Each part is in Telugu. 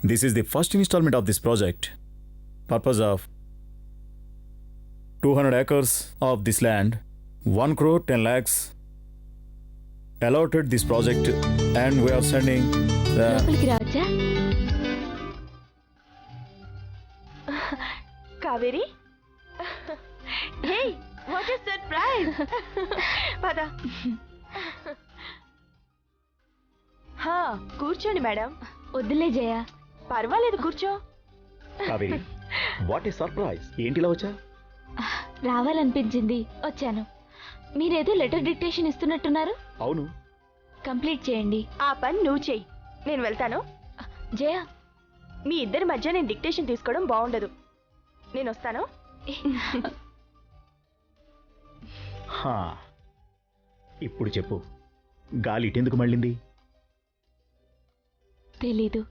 This is the first installment of this project. Purpose of 200 acres of this land, 1 crore 10 lakhs allotted this project, and we are sending the. లోపలికి రావచ్చా? కావేరి, హే, వాట్ ఇస్ సర్ప్రైజ్. పద. కూర్చోండి మేడం. వద్దులే జయ. పర్వాలేదు, కూర్చో. Kaveri, what a surprise. ఏంటిలా వచ్చా? రావాలనిపించింది, వచ్చాను. మీరేదో లెటర్ డిక్టేషన్ ఇస్తున్నట్టున్నారు. అవును. కంప్లీట్ చేయండి. ఆ పని నువ్వు చెయ్యి, నేను వెళ్తాను. జయ, మీ ఇద్దరి మధ్య నేను డిక్టేషన్ తీసుకోవడం బాగుండదు. నేను వస్తాను. ఇప్పుడు చెప్పు, గాలి ఇటెందుకు మళ్ళింది? తెలీదు,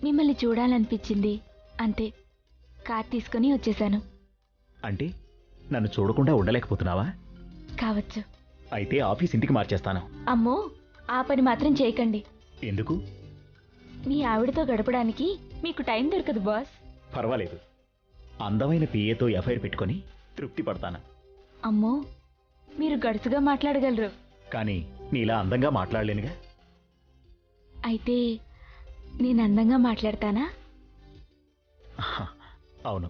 మిమ్మల్ని చూడాలనిపించింది అంతే. కార్ తీసుకుని వచ్చేసాను. అంటే నన్ను చూడకుండా ఉండలేకపోతున్నావా? కావచ్చు. అయితే ఆఫీస్ ఇంటికి మార్చేస్తాను. అమ్మో, ఆ పని మాత్రం చేయకండి. ఎందుకు? మీ ఆవిడతో గడపడానికి మీకు టైం దొరకదు బాస్. పర్వాలేదు, అందమైన పిఏతో ఎఫ్ఐఆర్ పెట్టుకొని తృప్తి పడతాను. అమ్మో, మీరు గడుసుగా మాట్లాడగలరు. కానీ నీలా అందంగా మాట్లాడలేనుగా. అయితే నేను అందంగా మాట్లాడతానా? అవును,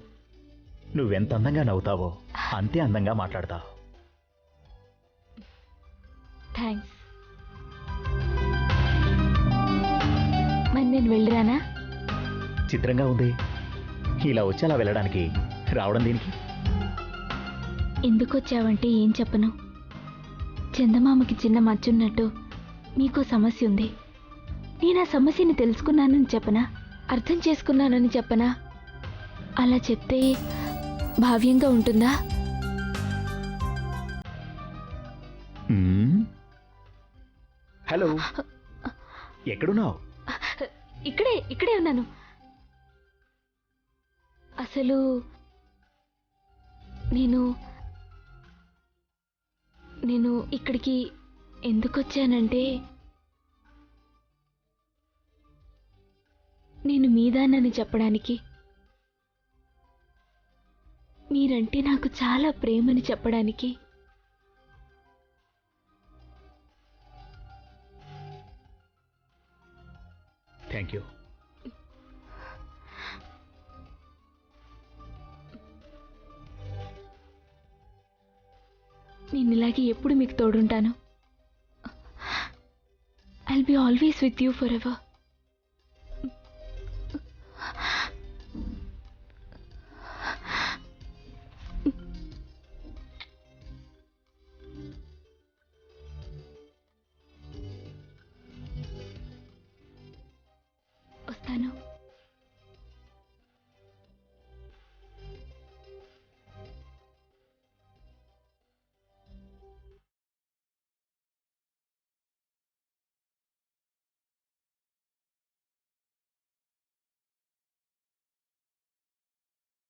నువ్వెంత అందంగా నవ్వుతావో అంతే అందంగా మాట్లాడతావు. థ్యాంక్స్. మరి నేను వెళ్ళిరానా? చిత్రంగా ఉంది. ఇలా వచ్చి అలా వెళ్ళడానికి రావడం దేనికి? ఎందుకు వచ్చావంటే ఏం చెప్పను. చందమామకి చిన్న మచ్చున్నట్టు మీకో సమస్య ఉంది. నేను ఆ సమస్యని తెలుసుకున్నానని చెప్పనా? అర్థం చేసుకున్నానని చెప్పనా? అలా చెప్తే భావ్యంగా ఉంటుందా? హలో, ఎక్కడున్నావు? ఇక్కడే ఉన్నాను. అసలు నేను ఇక్కడికి ఎందుకు వచ్చానంటే, నేను మీదానని చెప్పడానికి, మీరంటే నాకు చాలా ప్రేమని చెప్పడానికి. Thank you. నేను ఇలాగే ఎప్పుడు మీకు తోడుంటాను. I'll be always with you for ever.